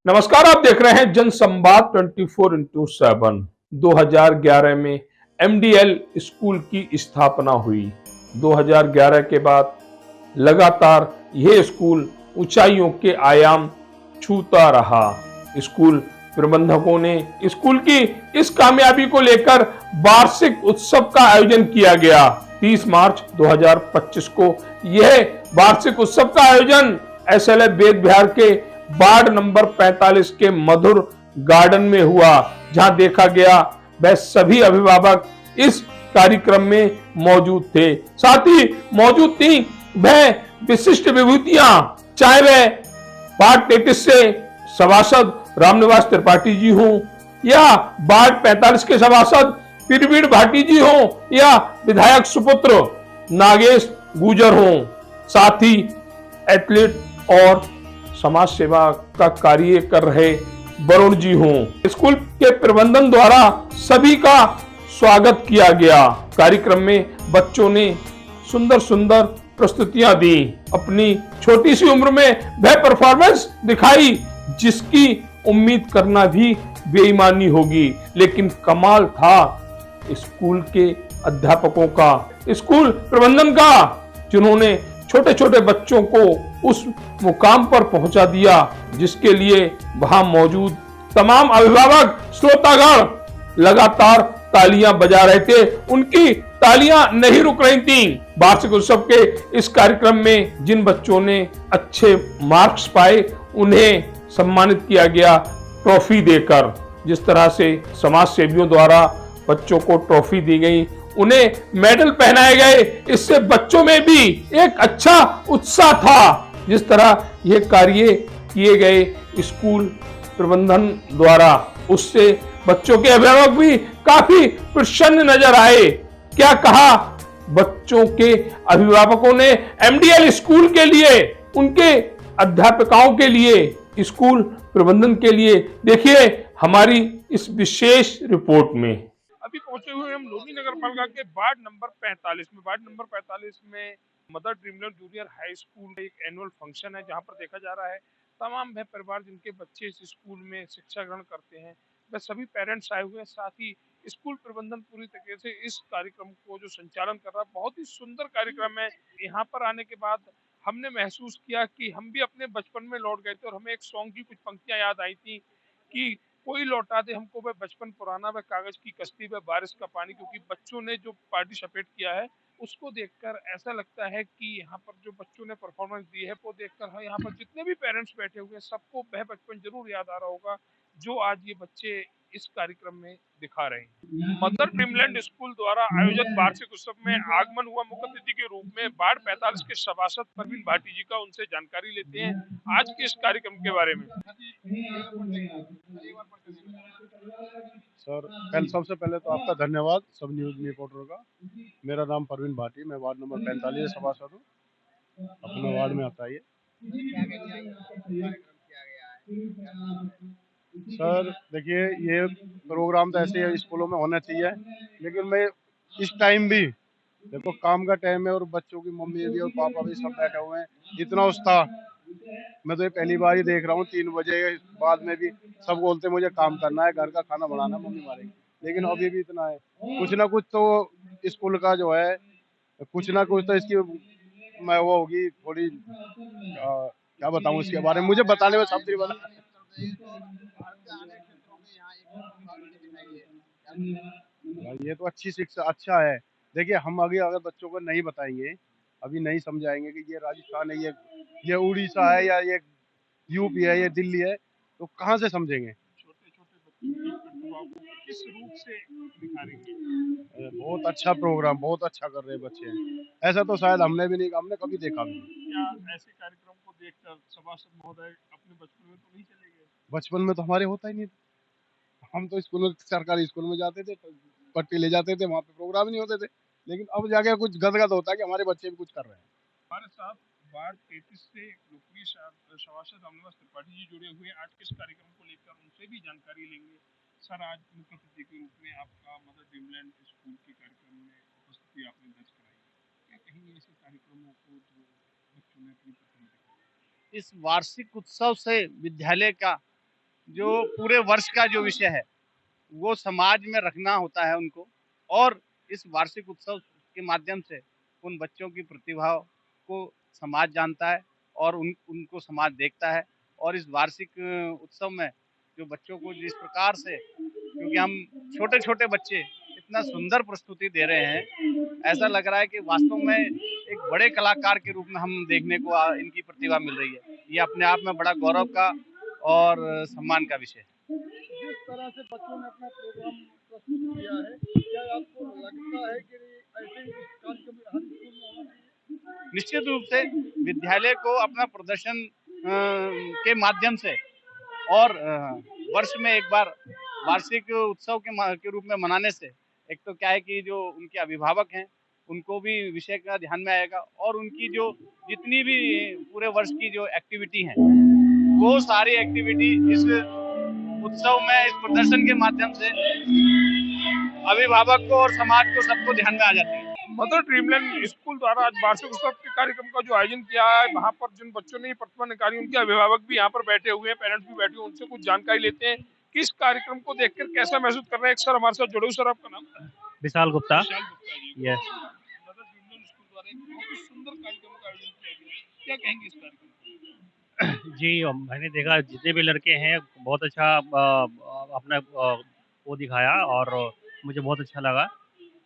नमस्कार, आप देख रहे हैं जनसंवाद 24x7। 2011 में एमडीएल स्कूल की स्थापना हुई। 2011 के बाद लगातार यह स्कूल ऊंचाइयों के आयाम छूता रहा। स्कूल प्रबंधकों ने स्कूल की इस कामयाबी को लेकर वार्षिक उत्सव का आयोजन किया गया। 30 मार्च 2025 को यह वार्षिक उत्सव का आयोजन एसएलएफ वेद विहार के वार्ड नंबर 45 के मधुर गार्डन में हुआ, जहां देखा गया वह सभी अभिभावक इस कार्यक्रम में मौजूद थे। साथ ही मौजूद थी वह विशिष्ट विभूतियां, चाहे वह वार्ड 33 से सभासद रामनिवास त्रिपाठी जी हों या वार्ड 45 के सभासद पीरवीर भाटी जी हों या विधायक सुपुत्र नागेश गुजर हों, साथ ही एथलीट और समाज सेवा का कार्य कर रहे वरुण जी हों। स्कूल के प्रबंधन द्वारा सभी का स्वागत किया गया। कार्यक्रम में बच्चों ने सुंदर सुंदर प्रस्तुतियां दी। अपनी छोटी सी उम्र में वह परफॉर्मेंस दिखाई जिसकी उम्मीद करना भी बेईमानी होगी, लेकिन कमाल था स्कूल के अध्यापकों का, स्कूल प्रबंधन का, जिन्होंने छोटे छोटे बच्चों को उस मुकाम पर पहुंचा दिया जिसके लिए वहां मौजूद तमाम अभिभावक श्रोतागण लगातार तालियां बजा रहे थे। उनकी तालियां नहीं रुक रही थीं। वार्षिक उत्सव के इस कार्यक्रम में जिन बच्चों ने अच्छे मार्क्स पाए उन्हें सम्मानित किया गया ट्रॉफी देकर। जिस तरह से समाज सेवियों द्वारा बच्चों को ट्रॉफी दी गई, उन्हें मेडल पहनाए गए, इससे बच्चों में भी एक अच्छा उत्साह था। जिस तरह ये कार्य किए गए स्कूल प्रबंधन द्वारा, उससे बच्चों के अभिभावक भी काफी प्रसन्न नजर आए। क्या कहा बच्चों के अभिभावकों ने एमडीएल स्कूल के लिए, उनके अध्यापकों के लिए, स्कूल प्रबंधन के लिए, देखिए हमारी इस विशेष रिपोर्ट में। अभी पहुंचे हुए हम लोनी नगर पालिका के वार्ड नंबर 45 में। वार्ड नंबर 45 में mother Dreamland Junior High school एक एनुअल फंक्शन है, जहां पर देखा जा रहा है तमाम वह परिवार जिनके बच्चे इस स्कूल में शिक्षा ग्रहण करते हैं, वह सभी पेरेंट्स आए हुए हैं। साथ ही स्कूल प्रबंधन पूरी तरीके से इस कार्यक्रम को जो संचालन कर रहा है, बहुत ही सुंदर कार्यक्रम है। यहाँ पर आने के बाद हमने महसूस किया कि हम भी अपने बचपन में लौट गए थे और हमें एक सॉन्ग की कुछ पंक्तियां याद आई थी कि कोई लौटा दे हमको वह बचपन पुराना, वह कागज की कश्ती, वह बारिश का पानी। क्योंकि बच्चों ने जो पार्टिसिपेट किया है उसको देखकर ऐसा लगता है कि यहाँ पर जो बच्चों ने परफॉर्मेंस दी है वो देखकर यहाँ पर जितने भी पेरेंट्स बैठे हुए हैं सबको वह बचपन जरूर याद आ रहा होगा जो आज ये बच्चे इस कार्यक्रम में दिखा रहे हैं। मदर ड्रीमलैंड स्कूल द्वारा आयोजित वार्षिक उत्सव में आगमन हुआ मुख्य अतिथि के रूप में वार्ड 45 के सभासद परवीन भाटी जी का। उनसे जानकारी लेते हैं आज के इस कार्यक्रम के बारे में। सर, सबसे पहले तो आपका धन्यवाद सब न्यूज रिपोर्टरों का। मेरा नाम परवीन भाटी, मैं वार्ड नंबर 45 सभासद हूँ। अपने वार्ड में आता है सर। देखिए, ये प्रोग्राम तो ऐसे स्कूलों में होना चाहिए, लेकिन मैं इस टाइम भी देखो काम का टाइम है और बच्चों की मम्मी भी और पापा भी सब बैठे हुए हैं, इतना उत्साह मैं तो ये पहली बार ही देख रहा हूँ। 3 बजे बाद में भी सब बोलते मुझे काम करना है, घर का खाना बनाना, मम्मी मारेगी, लेकिन अभी भी इतना है। कुछ ना कुछ तो स्कूल का जो है, कुछ ना कुछ तो इसकी मैं वो होगी थोड़ी क्या बताऊँ इसके बारे में, मुझे बताने में शब्द नहीं बना। ये तो अच्छी शिक्षा अच्छा है। देखिए, हम आगे अगर बच्चों को नहीं बताएंगे, अभी नहीं समझाएंगे कि ये राजस्थान है, ये उड़ीसा है या ये यूपी है, ये दिल्ली है, तो कहाँ से समझेंगे। छोटे छोटे बच्चों की प्रतिभा को किस रूप से निखारेंगे। बहुत अच्छा प्रोग्राम, बहुत अच्छा कर रहे हैं बच्चे। ऐसा तो शायद हमने भी नहीं, हमने कभी देखा भी नहीं। क्या ऐसे कार्यक्रम को देखकर सभासद महोदय अपने बचपन में तो नहीं चले गए? बचपन में तो हमारे होता ही नहीं था। हम तो स्कूल में, सरकारी स्कूल में जाते थे, पट्टी ले जाते थे, वहाँ पे प्रोग्राम नहीं होते थे। लेकिन अब जाके कुछ गदगद होता है कि हमारे बच्चे भी कुछ कर रहे हैं। हमारे साथ वार्ड 33 से लोकप्रिय सभासद रामनिवास त्रिपाठी जी जुड़े हुए। आज के इस कार्यक्रम को लेकर उनसे भी जानकारी लेंगे। सर, आज मुख्य अतिथि के रूप में आपका मदर ड्रीमलैंड स्कूल के कार्यक्रम में उपस्थिति आपने दर्ज कराई। क्या कहेंगे ऐसे कार्यक्रमों को जो बच्चों ने अपनी पसंद दिखाई? इस वार्षिक उत्सव से विद्यालय का जो पूरे वर्ष का जो विषय है वो समाज में रखना होता है उनको, और इस वार्षिक उत्सव के माध्यम से उन बच्चों की प्रतिभा को समाज जानता है और उनको समाज देखता है। और इस वार्षिक उत्सव में जो बच्चों को जिस प्रकार से, क्योंकि हम छोटे-छोटे बच्चे इतना सुंदर प्रस्तुति दे रहे हैं, ऐसा लग रहा है कि वास्तव में एक बड़े कलाकार के रूप में हम देखने को इनकी प्रतिभा मिल रही है। ये अपने आप में बड़ा गौरव का और सम्मान का विषय है। जिस तरह से बच्चों ने अपना प्रोग्राम प्रस्तुत किया है, क्या आपको लगता है कि ऐसे ही कार्यक्रम हर स्कूल में होना चाहिए? निश्चित रूप से विद्यालय को अपना प्रदर्शन के माध्यम से और वर्ष में एक बार वार्षिक उत्सव के रूप में मनाने से, एक तो क्या है कि जो उनके अभिभावक हैं उनको भी विषय का ध्यान में आएगा, और उनकी जो जितनी भी पूरे वर्ष की जो एक्टिविटी हैं वो सारी एक्टिविटी इस उत्सव में, इस प्रदर्शन के माध्यम से अभिभावक को और समाज को सबको ध्यान में आ जाती है। मदर ड्रीमलैंड स्कूल द्वारा आज वार्षिक उत्सव के कार्यक्रम का जो आयोजन किया है, वहाँ पर जिन बच्चों ने ये प्रतिभा निकाली उनके अभिभावक भी यहाँ पर बैठे हुए हैं, पेरेंट्स भी बैठे हुए हैं, उनसे कुछ जानकारी लेते हैं कि इस कार्यक्रम को देखकर कैसा महसूस कर रहे हैं। एक सर हमारे साथ जुड़े हुए, सर आपका नाम? Vishal Gupta. Vishal Gupta ji. Yes. Mother dreamland school द्वारा एक बहुत ही सुंदर कार्यक्रम का आयोजन किया गया, क्या कहेंगे इस कार्यक्रम को? जी, मैंने देखा जितने भी लड़के हैं बहुत अच्छा अपना वो दिखाया और मुझे बहुत अच्छा लगा।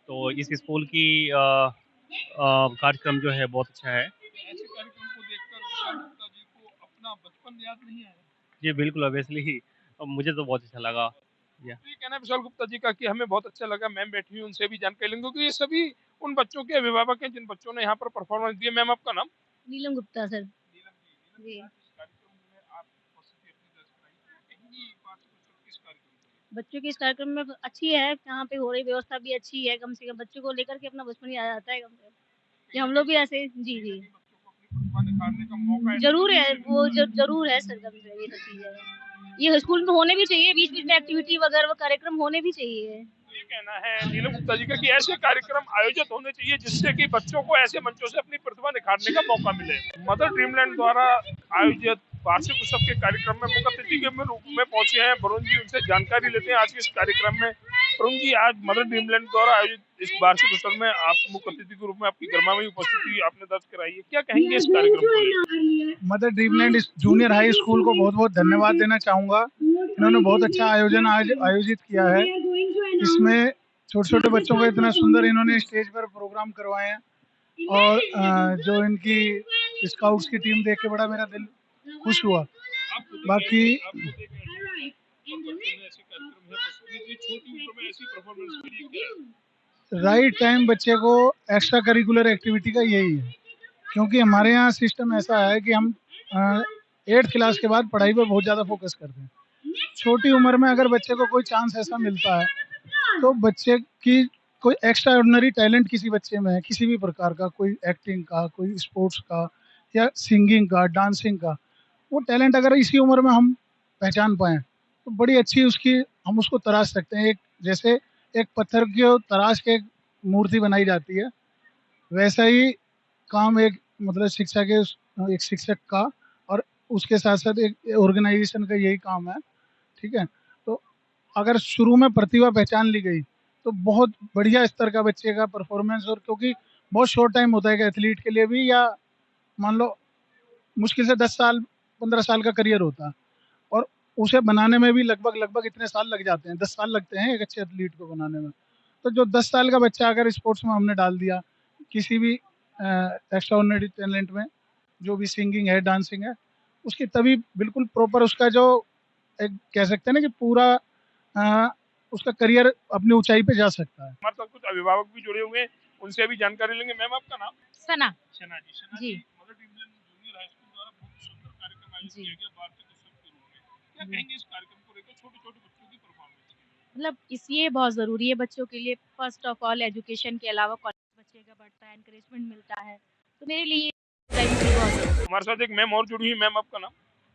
तो इस स्कूल की कार्यक्रम जो है बहुत अच्छा है। ऐसे कार्यक्रम को देखकर विशाल गुप्ता जी को अपना बचपन याद नहीं आया? जी बिल्कुल, ऑब्वियसली मुझे तो बहुत अच्छा लगा। तो ये कहना है विशाल गुप्ता जी का कि हमें बहुत अच्छा लगा। मैम बैठी हुई, उनसे भी जानकारी लेंगे क्योंकि ये सभी उन बच्चों के अभिभावक हैं जिन बच्चों ने यहाँ पर परफॉर्मेंस दी है। मैम आपका नाम? नीलम गुप्ता सर। नीलम जी। नीलम जी, जी। आज इस कार्यक्रम में आप उपस्थिति अपनी दर्ज कराई, कहेंगी वार्षिक उत्सव किस कार्यक्रम को? बच्चों की इस कार्यक्रम में अच्छी है, यहाँ पे हो रही व्यवस्था भी अच्छी है, कम से कम बच्चों को लेकर के अपना बचपन याद आता है कम से कम। कि हम लोग भी ऐसे जी, जी। बच्चों को अपनी प्रतिभा दिखाने का मौका ज़रूर है, वो ज़रूर है सर, कम से ये सब चीज़ें। ये स्कूल में होने भी चाहिए, बीच-बीच में एक्टिविटी वगैरह वो कार्यक्रम होने भी चाहिए। ये कहना है नीलम गुप्ता जी का कि ऐसे कार्यक्रम आयोजित होने चाहिए जिससे कि बच्चों को ऐसे मंचों से अपनी प्रतिभा निखारने का मौका मिले। मदर ड्रीमलैंड द्वारा आयोजित वार्षिक उत्सव के कार्यक्रम में मुख्य अतिथि के रूप में पहुंचे हैं वरुण जी, उनसे जानकारी लेते हैं आज के इस कार्यक्रम में। वरुण जी, आज मदर ड्रीमलैंड द्वारा आयोजित इस वार्षिक उत्सव में आप मुख्य अतिथि के रूप में आपकी गर्मावी उपस्थिति आपने दर्ज कराई है, क्या कहेंगे इस कार्यक्रम को लेकर? Mother Dreamland Junior High school को बहुत बहुत धन्यवाद देना चाहूँगा। इन्होंने बहुत अच्छा आयोजन आज आयोजित किया है। इसमें छोटे-छोटे बच्चों का इतना सुंदर इन्होंने स्टेज पर प्रोग्राम करवाए हैं और जो इनकी स्काउट्स की टीम देख के बड़ा मेरा दिल खुश हुआ। बाकी राइट टाइम बच्चे को एक्स्ट्रा करिकुलर एक्टिविटी का यही है, क्योंकि हमारे यहाँ सिस्टम ऐसा है कि हम 8th क्लास के बाद पढ़ाई पर बहुत ज़्यादा फोकस करते हैं। छोटी उम्र में अगर बच्चे को कोई चांस ऐसा मिलता है तो बच्चे की कोई एक्स्ट्रा ऑर्डिनरी टैलेंट किसी बच्चे में है, किसी भी प्रकार का, कोई एक्टिंग का, कोई स्पोर्ट्स का या सिंगिंग का, डांसिंग का, वो टैलेंट अगर इसी उम्र में हम पहचान पाएँ तो बड़ी अच्छी उसकी हम उसको तराश सकते हैं। एक जैसे एक पत्थर की तराश के एक मूर्ति बनाई जाती है, वैसा ही काम एक मतलब शिक्षा के एक शिक्षक का और उसके साथ-साथ एक ऑर्गेनाइजेशन का यही काम है, ठीक है? तो अगर शुरू में प्रतिभा पहचान ली गई, तो बहुत बढ़िया स्तर का बच्चे का परफॉर्मेंस, और क्योंकि बहुत शॉर्ट टाइम होता है एक एथलीट के लिए भी, या मान लो मुश्किल से 10 साल, 15 साल का करियर होता है और उसे बनाने में भी लगभग इतने साल लग जाते हैं, 10 साल लगते हैं एक अच्छे एथलीट को बनाने में। तो जो 10 साल का बच्चा अगर स्पोर्ट्स में हमने डाल दिया, किसी भी एक्स्ट्राऑर्डिनरी टैलेंट में, जो भी सिंगिंग है, डांसिंग है, उसकी तभी बिल्कुल प्रॉपर उसका जो एक कह सकते हैं ना कि पूरा उसका करियर अपनी ऊंचाई पे जा सकता है। हमारे साथ कुछ अभिभावक भी जुड़े हुए हैं, उनसे भी जानकारी लेंगे। मैम आपका नाम? सना। शना जी। शना जी। जी, Mother Dreamland Junior High School द्वारा बहुत सुंदर कार्यक्रम आयोजित जी। किया गया वार्षिक उत्सव के रूप में, क्या कहेंगे इस कार्यक्रम को लेकर छोटे-छोटे बच्चों की परफॉर्मेंस के लिए? मतलब ये बहुत ज़रूरी है बच्चों के लिए। फर्स्ट ऑफ ऑल एजुकेशन के अलावा कॉन्फिडेंस बच्चे का बढ़ता है, एनकरेजमेंट मिलता है। तो मेरे लिए टाइम पे बहुत ज़रूरी है। हमारे साथ एक मैम और जुड़ी हुई, मैम आपका नाम?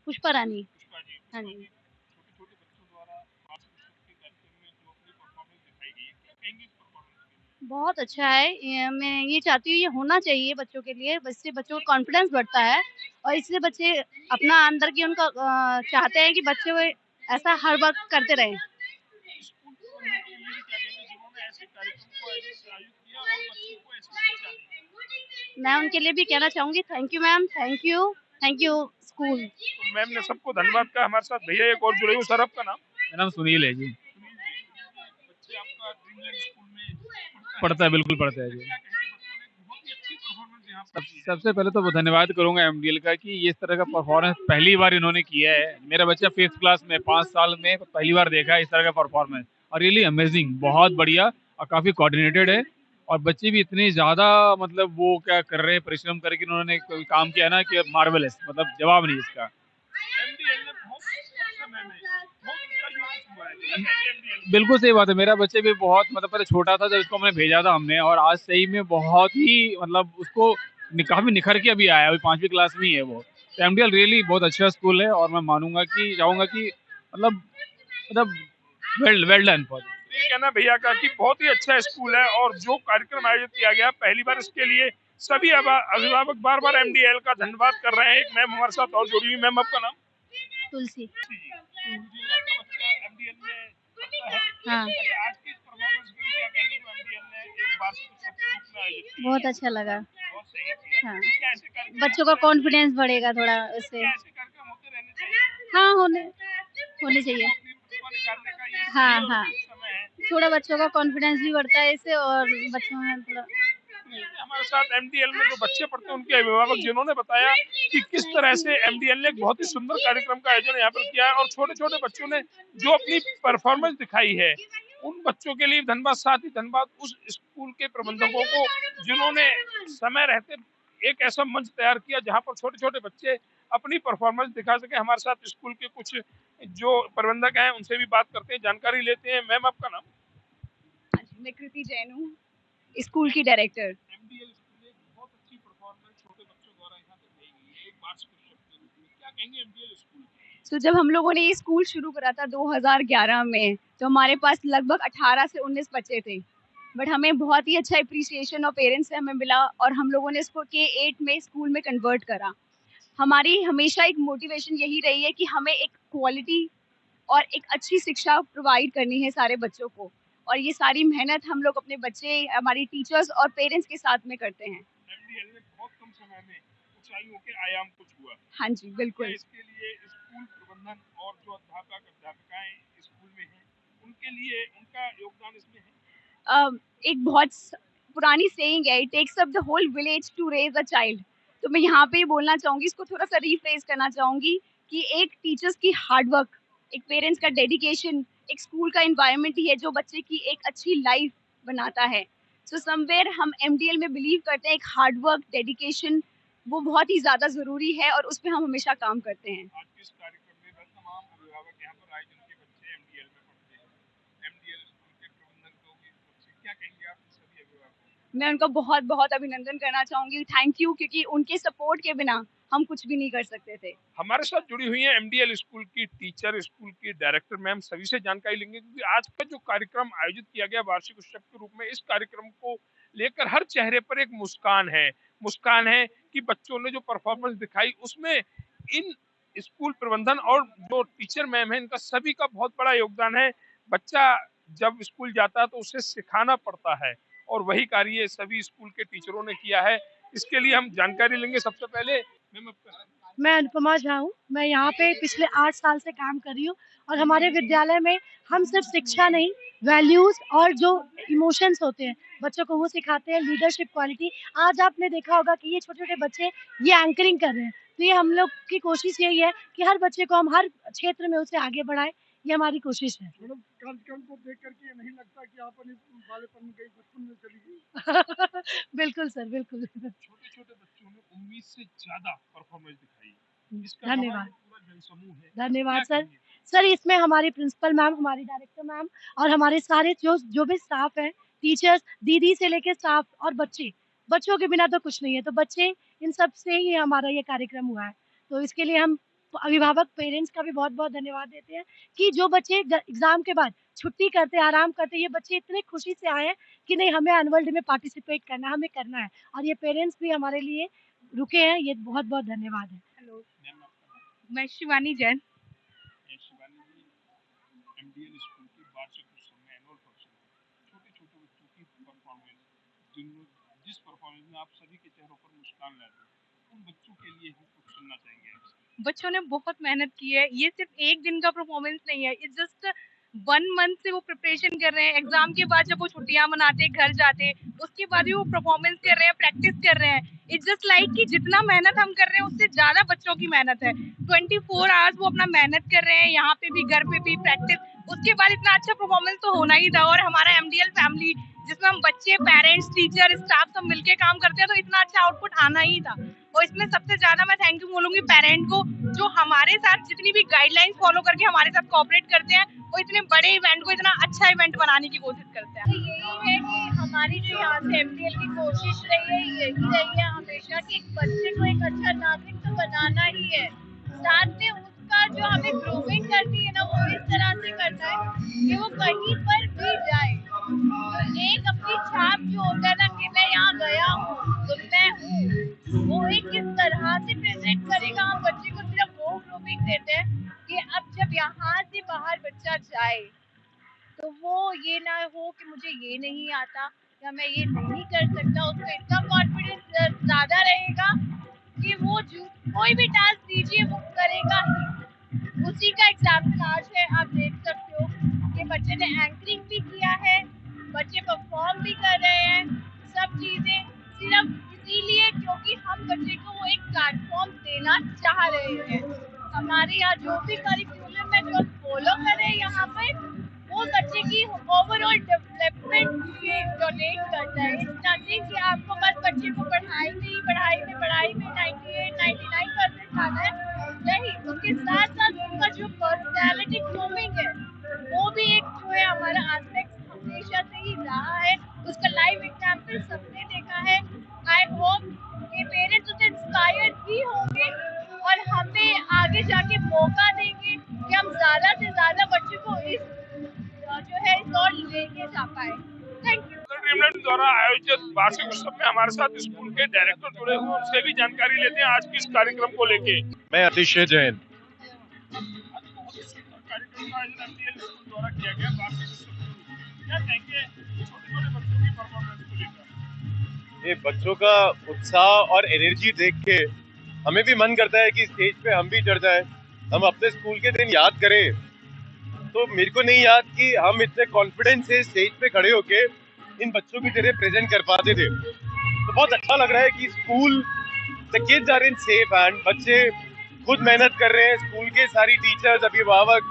पुष्पा रानी। पुष्पा जी। हाँ पुष्पा जी। जी, छोटे-छोटे बच्चों द्वारा वार्षिक उत्सव के कार्यक्रम में जो अपनी परफॉर्मेंस दिखाई गई है, क्या कहेंगे इस परफॉर्मेंस के लिए? बहुत अच्छा है। मैं ये चाहती हूँ ये होना चाहिए बच्चों के लिए, इससे बच्चों का कॉन्फिडेंस बढ़ता है और इससे बच्चे अपना अंदर की उनका चाहते हैं कि बच्चे वो ऐसा हर वक्त करते रहें। स्कूल प्रबंधन के लिए भी क्या कहेंगे जिन्होंने ऐसे कार्यक्रम को आयोजित किया और बच्चों को ऐसी शिक्षा दी? मैं उनके लिए भी कहना चाहूँगी thank you ma'am, thank you school. तो मैम ने सबको धन्यवाद कहा। हमारे साथ भैया एक और जुड़े हुए, सर आपका नाम? मेरा नाम सुनील है जी। बच्चे आपका ड्रीमलैंड स्कूल में पढ़ता है, बिल्कुल पढ़ता है जी। क्या कहेंगे, बच्चों ने बहुत ही अच्छी परफॉर्मेंस यहाँ पर की है। सबसे पहले तो धन्यवाद करूंगा एमडीएल का कि ये इस तरह का परफॉर्मेंस पहली बार इन्होंने किया है। मेरा बच्चा 5th क्लास में 5 साल में पहली बार देखा है इस तरह का परफॉर्मेंस, और रियली अमेजिंग, बहुत बढ़िया और काफी कोऑर्डिनेटेड है। और बच्चे भी इतने ज्यादा मतलब वो क्या कर रहे हैं, परिश्रम करके उन्होंने कोई काम किया ना कि मार्वेलस, मतलब जवाब नहीं इसका। एमडीएल ने बहुत कम समय में बहुत उनका योग हुआ है। क्या कहेंगे एमडीएल? बिल्कुल सही बात है। मेरा बच्चे भी बहुत मतलब पहले छोटा था जब इसको हमने भेजा था हमने, और आज सही में बहुत ही मतलब उसको काफी निखर के अभी आया, अभी 5वीं क्लास में ही है वो। तो एमडीएल रियली बहुत अच्छा स्कूल है, और मैं मानूंगा कि चाहूंगा कि मतलब वेल डन फॉर। ये कहना भैया का कि बहुत ही अच्छा स्कूल है और जो कार्यक्रम आयोजित किया गया पहली बार, इसके लिए सभी अभिभावक बार बार एमडीएल का धन्यवाद कर रहे हैं। एक मैम हमारे साथ और जुड़ी हुई। मैम आपका नाम? तुलसी। आपका बच्चा एमडीएल में पढ़ता है। हाँ, अच्छा, आज की इस परफॉर्मेंस के लिए क्या कहेंगे जो एमडीएल ने एक वार्षिक उत्सव के रूप में आयोजित किया? बहुत अच्छा लगा। बहुत सही किया। हाँ, क्या ऐसे कार्यक्रम बच्चों का कॉन्फिडेंस बढ़ेगा थोड़ा उससे। क्या ऐसे कार्यक्रम होते रहने चाहिए? हाँ, होने चाहिए। अपनी प्रतिभा निखारने का ये हाँ, सही और हाँ, उपयुक्त समय है। थोड़ा बच्चों का कॉन्फिडेंस भी बढ़ता है इससे, और बच्चों में थोड़ा हमारे साथ एमडीएल में जो बच्चे पढ़ते हैं उनके अभिभावक जिन्होंने बताया कि किस तरह से एमडीएल ने एक बहुत ही सुंदर कार्यक्रम का आयोजन यहाँ पर किया है और छोटे छोटे बच्चों ने जो अपनी परफॉर्मेंस दिखाई है उन बच्चों के लिए धन्यवाद। साथ ही धन्यवाद उस स्कूल के प्रबंधकों को जिन्होंने समय रहते एक ऐसा मंच तैयार किया जहाँ पर छोटे छोटे बच्चे अपनी परफॉर्मेंस दिखा सके। हमारे साथ स्कूल के कुछ जो प्रबंधक हैं उनसे भी बात करते हैं, जानकारी लेते हैं। मैम आपका नाम? मैं कृति जैन हूँ, स्कूल की डायरेक्टर। एमडीएल स्कूल में बहुत अच्छी परफॉर्मेंस छोटे बच्चों द्वारा यहाँ तक दी गई है एक वार्षिक उत्सव के रूप में। क्या कहेंगे एमडीएल स्कूल? तो जब हम लोगों ने ये स्कूल शुरू करा था 2011 में, तो हमारे पास लगभग 18 से 19 बच्चे थे, बट हमें बहुत ही अच्छा अप्रिसिएशन और पेरेंट्स से हमें मिला, और हम लोगों ने इसको K8 में स्कूल में कन्वर्ट करा। हमारी हमेशा एक मोटिवेशन यही रही है कि हमें एक क्वालिटी और एक अच्छी शिक्षा प्रोवाइड करनी है सारे बच्चों को, और ये सारी मेहनत हम लोग अपने बच्चे, हमारी टीचर्स और पेरेंट्स के साथ में करते हैं। एमडीएल में बहुत कम समय में ऊंचाइयों के आयाम कुछ हुआ। हाँ जी, बिल्कुल। क्या इसके लिए स्कूल प्रबंधन और जो अध्यापक अध्यापिकाएं स्कूल में हैं उनके लिए उनका योगदान इसमें है? एक बहुत पुरानी सेइंग है, it takes up the whole village to raise a child. तो मैं यहाँ पे बोलना चाहूँगी, इसको थोड़ा सा रिफ्रेज करना चाहूँगी कि एक टीचर्स की हार्ड वर्क, एक पेरेंट्स का डेडिकेशन, एक स्कूल का एनवायरनमेंट ही है जो बच्चे की एक अच्छी लाइफ बनाता है। सो समवेयर हम एमडीएल में बिलीव करते हैं एक हार्ड वर्क, डेडिकेशन वो बहुत ही ज़्यादा ज़रूरी है, और उस पर हम हमेशा काम करते हैं। आज के इस कार्यक्रम में तमाम अभिभावक यहाँ पर आए जिनके बच्चे एमडीएल में पढ़ते हैं, एमडीएल स्कूल के प्रबंधन को भी बच्चे, क्या कहेंगे आप सभी अभिभावकों? मैं उनका बहुत बहुत अभिनंदन करना चाहूँगी, थैंक यू, क्योंकि उनके सपोर्ट के बिना हम कुछ भी नहीं कर सकते थे। हमारे साथ जुड़ी हुई है एमडीएल स्कूल की टीचर, स्कूल की डायरेक्टर मैम, सभी से जानकारी लेंगे क्योंकि आज का जो कार्यक्रम आयोजित किया गया वार्षिक उत्सव के रूप में, इस कार्यक्रम को लेकर हर चेहरे पर एक मुस्कान है कि बच्चों ने जो परफॉर्मेंस दिखाई उसमें इन स्कूल प्रबंधन और जो टीचर मैम है इनका सभी का बहुत बड़ा योगदान है। बच्चा जब स्कूल जाता है तो उसे सिखाना पड़ता है और वही कार्य सभी स्कूल के टीचरों ने किया है। इसके लिए हम जानकारी लेंगे। सबसे पहले मैम आपका? मैं अनुपमा झा हूँ। मैं यहाँ पे पिछले 8 साल से काम कर रही हूँ, और हमारे विद्यालय में हम सिर्फ शिक्षा नहीं, वैल्यूज़ और जो इमोशंस होते हैं बच्चों को वो सिखाते हैं, लीडरशिप क्वालिटी। आज आपने देखा होगा कि ये छोटे-छोटे बच्चे ये एंकरिंग कर रहे हैं, तो ये हम लोग की कोशिश यही है कि हर बच्चे को हम हर क्षेत्र में उसे आगे बढ़ाएँ, ये हमारी कोशिश है। मैडम, कार्यक्रम को देख करके नहीं लगता कि आप अपने बालेपन में गई, बचपन में चली गई? बिल्कुल सर, बिल्कुल। छोटे छोटे बच्चों ने उम्मीद से ज्यादा परफॉर्मेंस दिखाई। इसका धन्यवाद। गवाह पूरा जनसमूह है। धन्यवाद क्या सर। कहेंगे? सर, इसमें हमारी प्रिंसिपल मैम, हमारी डायरेक्टर मैम और हमारे सारे जो भी स्टाफ है, टीचर्स, दीदी से लेके स्टाफ और बच्चों के बिना तो कुछ नहीं है। तो बच्चे, इन सब से ही हमारा ये कार्यक्रम हुआ है। तो इसके लिए हम अभिभावक, पेरेंट्स का भी बहुत-बहुत धन्यवाद देते हैं कि जो बच्चे एग्ज़ाम के बाद छुट्टी करते हैं, आराम करते हैं, ये बच्चे इतने खुशी से आए हैं कि नहीं, हमें एनुअल डे में पार्टिसिपेट करना है, हमें करना है। और ये पेरेंट्स भी हमारे लिए रुके हैं, ये बहुत-बहुत धन्यवाद है। हेलो, मैम आपका? मैं शिवानी जैन। शिवानी जी, एमडीएल स्कूल की वार्षिक उत्सव में एनुअल फंक्शन में छोटे छोटे बच्चों की परफॉर्मेंस, जिस परफॉर्मेंस में आप सभी के चेहरों पर मुस्कान लाते हैं, उन बच्चों के लिए हम कुछ सुनना चाहेंगे आपसे। बच्चों ने बहुत मेहनत की है। ये सिर्फ एक दिन का परफॉर्मेंस नहीं है, इट्स जस्ट 1 मंथ से वो प्रिपरेशन कर रहे हैं। एग्जाम के बाद जब वो छुट्टियां मनाते घर जाते, उसके बाद भी वो परफॉर्मेंस कर रहे हैं, प्रैक्टिस कर रहे हैं। इट्स जस्ट लाइक कि जितना मेहनत हम कर रहे हैं उससे ज्यादा बच्चों की मेहनत है। 24 आवर्स वो अपना मेहनत कर रहे हैं, यहाँ पे भी घर पे भी प्रैक्टिस। उसके बाद इतना अच्छा परफॉर्मेंस तो होना ही था। और हमारा एमडीएल फैमिली जिसमें हम बच्चे, पेरेंट्स, टीचर, स्टाफ सब मिलके काम करते हैं, तो इतना अच्छा आउटपुट आना ही था। और इसमें सबसे ज्यादा मैं थैंक यू बोलूंगी पेरेंट को, जो हमारे साथ जितनी भी गाइडलाइंस फॉलो करके हमारे साथ कोऑपरेट करते हैं, वो इतने बड़े इवेंट को इतना अच्छा इवेंट बनाने की कोशिश करते हैं। यही है कि हमारी जो यहाँ से एमडीएल की कोशिश रही है, यही रही है हमेशा कि एक बच्चे को एक अच्छा नागरिक तो बनाना ही है, साथ में उसका जो हमें ग्रूमिंग करनी है ना, वो इस तरह से करना है कि वो कहीं पर भी जाए एक अपनी छाप जो होता है ना कि मैं यहाँ गया हूँ तो मैं हूँ, वो एक किस तरह से प्रेजेंट करेगा। हम बच्चे को सिर्फ वो ग्रूमिंग देते हैं कि अब जब यहाँ से बाहर बच्चा जाए तो वो ये ना हो कि मुझे ये नहीं आता या मैं ये नहीं कर सकता। उसको इतना कॉन्फिडेंस ज्यादा रहेगा कि वो कोई भी टास्क दीजिए वो करेगा ही। उसी का एग्जाम्पल आज है, आप देख सकते हो कि बच्चे ने एंकरिंग भी किया है, बच्चे परफॉर्म भी कर रहे हैं, सब चीजें सिर्फ इसीलिए क्योंकि हम बच्चे को वो एक प्लेटफॉर्म देना चाह रहे हैं। हमारे यहाँ जो भी करिकुलम है जो फॉलो कर रहे हैं यहाँ पर, वो बच्चे की ओवरऑल डेवलपमेंट डोनेट करता है। इट्स नथिंग कि आपको बस बच्चे को पढ़ाई में 98-99% आना है, नहीं, उसके साथ साथ उनका जो पर्सनैलिटी ग्रूमिंग है वो भी एक जो है हमारा एस्पेक्ट हमेशा से ही रहा है। उसका लाइव एग्जाम्पल सबने देखा है। आई होप कि पेरेंट्स उससे इंस्पायर भी होंगे और हमें आगे जाके मौका देंगे कि हम ज्यादा से ज्यादा बच्चों को इस जो है इस ओर लेके जा पाए। Thank you. ड्रीमलैंड द्वारा आयोजित वार्षिक उत्सव में हमारे साथ स्कूल के डायरेक्टर जुड़े हुए, उनसे भी जानकारी लेते हैं आज के इस कार्यक्रम को लेके। मैं अतिशय जैन। कार्यक्रम का आयोजन एमडीएल स्कूल द्वारा किया गया वार्षिक उत्सव। क्या कहेंगे छोटे छोटे बच्चों की परफॉर्मेंस को लेकर? ये बच्चों का उत्साह और एनर्जी देख के हमें भी मन करता है कि स्टेज पे हम भी चढ़ जाएं, हम अपने स्कूल के दिन याद करें। तो मेरे को नहीं याद कि हम इतने कॉन्फिडेंस से स्टेज पे खड़े होके इन बच्चों की तरह प्रेजेंट कर पाते थे। तो बहुत अच्छा लग रहा है कि school the kids are in safe hand. बच्चे खुद मेहनत कर रहे हैं, स्कूल के सारी टीचर्स, अभिभावक,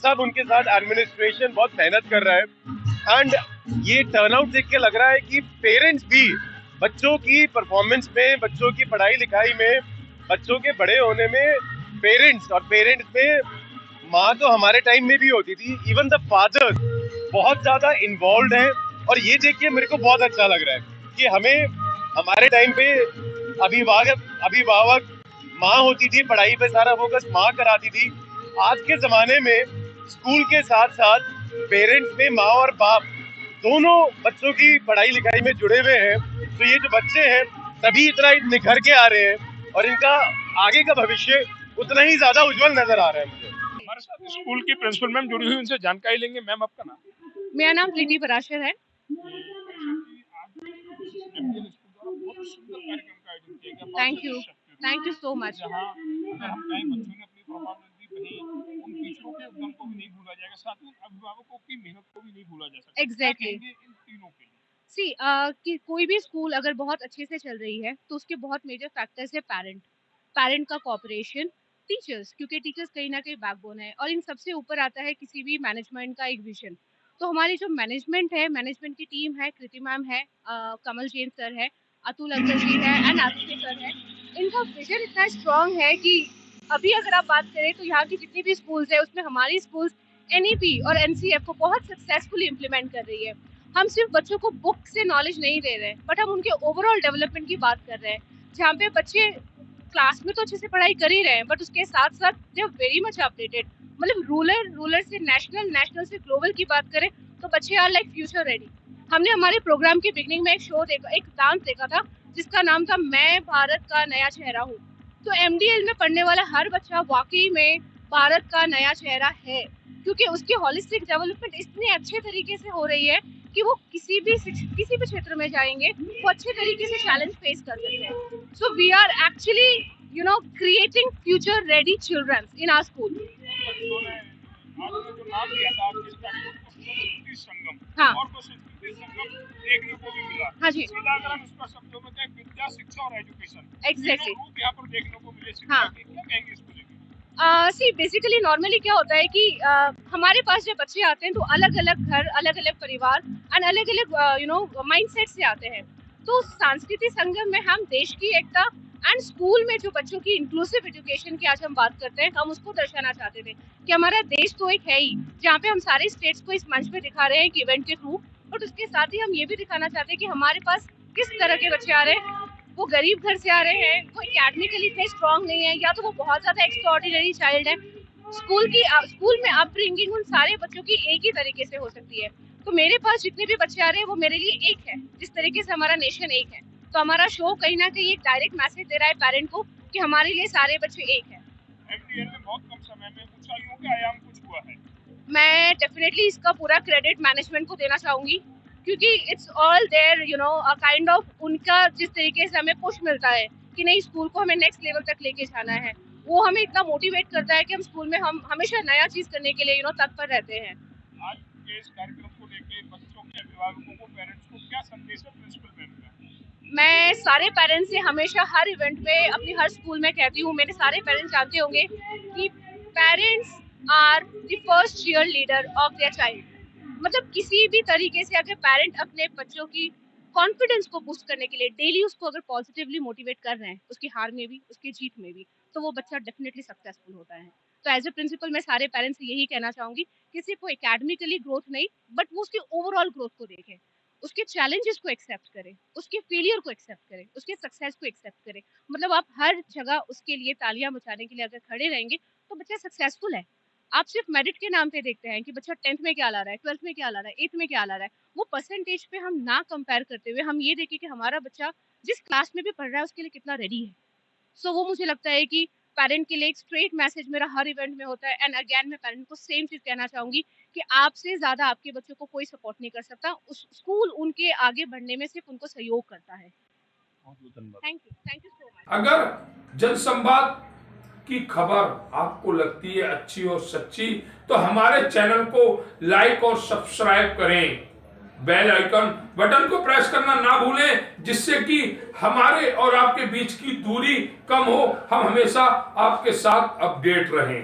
सब उनके साथ एडमिनिस्ट्रेशन बहुत मेहनत कर रहा है। एंड ये टर्नआउट देख के लग रहा है कि पेरेंट्स भी बच्चों की परफॉर्मेंस में, बच्चों की पढ़ाई लिखाई में, बच्चों के बड़े होने में पेरेंट्स में माँ तो हमारे टाइम में भी होती थी, इवन द फादर्स बहुत ज्यादा इन्वॉल्व हैं। और ये देख के मेरे को बहुत अच्छा लग रहा है कि हमारे टाइम पे अभिभावक माँ होती थी, पढ़ाई पे सारा फोकस माँ कराती थी। आज के जमाने में स्कूल के साथ साथ पेरेंट्स में माँ और बाप दोनों बच्चों की पढ़ाई लिखाई में जुड़े हुए हैं। तो ये जो बच्चे हैं तभी इतना निखर के आ रहे हैं और इनका आगे का भविष्य उतना ही ज्यादा उज्जवल नजर आ रहा है मुझे। हमारे साथ स्कूल की प्रिंसिपल मैम जुड़ी हुई, उनसे जानकारी लेंगे। मैम आपका नाम? मेरा नाम प्रीति पराशर है। Thank you so much. हम कहीं बच्चों ने अपनी परफॉर्मेंस दी, वहीं उन टीचरों के उद्यम को भी नहीं भूला जाएगा, साथ में अभिभावकों की मेहनत को भी नहीं भूला जा सकता। एग्जैक्टली। इन तीनों के लिए कि कोई भी स्कूल अगर बहुत अच्छे से चल रही है तो उसके बहुत मेजर फैक्टर्स है पेरेंट का कोऑपरेशन, टीचर्स, क्योंकि टीचर्स कहीं ना कहीं बैकबोन है, और इन सबसे ऊपर आता है किसी भी मैनेजमेंट का एक विजन। तो हमारी जो मैनेजमेंट है, मैनेजमेंट की टीम है, कृति मैम है, कमल जैन सर है, अतुल अंकल जी है एंड आदित्य सर है, इनका विजन इतना स्ट्रॉन्ग है कि अभी अगर आप बात करें तो यहाँ की जितनी भी स्कूल्स है उसमें हमारी स्कूल्स एनईपी और एनसीएफ को बहुत सक्सेसफुली इम्प्लीमेंट कर रही है। हम सिर्फ बच्चों को बुक से नॉलेज नहीं दे रहे हैं, बट हम उनके ओवरऑल डेवलपमेंट की बात कर रहे हैं, जहाँ पे बच्चे क्लास में तो अच्छे से पढ़ाई कर ही रहे हैं, बट उसके साथ साथ they are very much updated. मतलब रूरल से नेशनल से ग्लोबल की बात करें तो बच्चे आर लाइक फ्यूचर रेडी। हमने हमारे प्रोग्राम की बिगनिंग में एक डांस देखा था जिसका नाम था मैं भारत का नया चेहरा हूँ। तो एमडीएल में पढ़ने वाला हर बच्चा वाकई में भारत का नया चेहरा है, क्योंकि उसकी होलिस्टिक डेवलपमेंट इतने अच्छे तरीके से हो रही है कि वो किसी भी क्षेत्र में जाएंगे वो अच्छे तरीके से चैलेंज फेस कर सकते हैं. So we are actually creating future ready children in our school. आपने जो नाम लिया था आपके कार्यक्रम को संस्कृति संगम, हाँ. और तो संस्कृति संगम देखने को भी मिला. हाँ जी. सीधा अगर हम इसका शब्दों में कहें, विद्या, शिक्षा और एजुकेशन, Exactly. रूप यहाँ पर देखने को मिले शिक्षा हाँ. के, क्या कहेंगे इसको लेकर? सी बेसिकली नॉर्मली क्या होता है कि हमारे पास जब बच्चे आते हैं तो अलग अलग घर, अलग अलग परिवार और अलग अलग माइंडसेट से आते हैं. तो सांस्कृतिक संगम में हम देश की एकता एंड स्कूल में जो बच्चों की इंक्लूसिव एजुकेशन की आज हम बात करते हैं, हम उसको दर्शाना चाहते थे कि हमारा देश तो एक है ही जहाँ पे हम सारे स्टेट्स को इस मंच पे दिखा रहे हैं एक इवेंट के थ्रू, बट उसके साथ ही हम ये भी दिखाना चाहते हैं कि हमारे पास किस तरह के बच्चे आ रहे हैं. वो गरीब घर से आ रहे हैं, वो एकेडमिकली इतने स्ट्रांग नहीं है, या तो वो बहुत ज्यादा एक्स्ट्राऑर्डिनरी चाइल्ड है. स्कूल में अपब्रिंगिंग उन सारे बच्चों की एक ही तरीके से हो सकती है. तो मेरे पास जितने भी बच्चे आ रहे हैं वो मेरे लिए एक है, जिस तरीके से हमारा नेशन एक है. तो हमारा शो कहीं ना कहीं एक डायरेक्ट मैसेज दे रहा है पेरेंट को कि हमारे लिए सारे बच्चे एक हैं. एमडीएल में बहुत कम समय में ऊंचाइयों के आयाम कुछ हुआ है. मैं डेफिनेटली इसका पूरा क्रेडिट मैनेजमेंट को देना चाहूंगी, क्योंकि it's all there a kind of उनका जिस तरीके से हमें पुश मिलता है कि नहीं स्कूल को हमें नेक्स्ट लेवल तक लेके जाना है, वो हमें इतना मोटिवेट करता है कि हम स्कूल में हम हमेशा नया चीज करने के लिए तत्पर रहते हैं. आज के इस कार्यक्रम को लेकर बच्चों के अभिभावकों को, पेरेंट्स को क्या संदेश है प्रिंसिपल मैम का? मैं सारे पेरेंट्स से हमेशा हर इवेंट पे अपनी हर स्कूल में कहती हूँ, मेरे सारे पेरेंट्स जानते होंगे कि parents are the first cheer leader of their child. मतलब किसी भी तरीके से अगर पेरेंट अपने बच्चों की कॉन्फिडेंस को बूस्ट करने के लिए डेली उसको अगर पॉजिटिवली मोटिवेट कर रहे हैं, उसकी हार में भी उसकी जीत में भी, तो वो बच्चा डेफिनेटली सक्सेसफुल होता है. तो एज ए प्रिंसिपल मैं सारे पेरेंट्स से यही कहना चाहूंगी कि सिर्फ वो एकेडमिकली ग्रोथ नहीं, बट वो उसकी ओवरऑल ग्रोथ को देखें, उसके चैलेंजेस को एक्सेप्ट करें, उसके फेलियर को एक्सेप्ट करें, उसके सक्सेस को एक्सेप्ट करें. मतलब आप हर जगह उसके लिए तालियां बजाने के लिए अगर खड़े रहेंगे तो बच्चा सक्सेसफुल है. आप सिर्फ मेरिट के नाम पे देखते हैं कि बच्चा 10th में क्या ला रहा है, 12th में क्या ला रहा है, 8th में क्या ला रहा है. वो परसेंटेज पे हम ना कंपेयर करते हुए हम ये देखें कि हमारा बच्चा जिस क्लास में भी पढ़ रहा है उसके लिए कितना रेडी है. सो वो मुझे लगता है कि पेरेंट के लिए एक स्ट्रेट मैसेज मेरा हर इवेंट में होता है. एंड अगेन मैं पेरेंट को सेम चीज कहना चाहूंगी कि आपसे ज्यादा आपके बच्चों को कोई सपोर्ट नहीं कर सकता. उस स्कूल उनके आगे बढ़ने में सिर्फ उनको सहयोग करता है. Thank you so much. अगर जनसंवाद की खबर आपको लगती है अच्छी और सच्ची, तो हमारे चैनल को लाइक और सब्सक्राइब करें. बेल आइकन बटन को प्रेस करना ना भूलें, जिससे कि हमारे और आपके बीच की दूरी कम हो, हम हमेशा आपके साथ अपडेट रहें.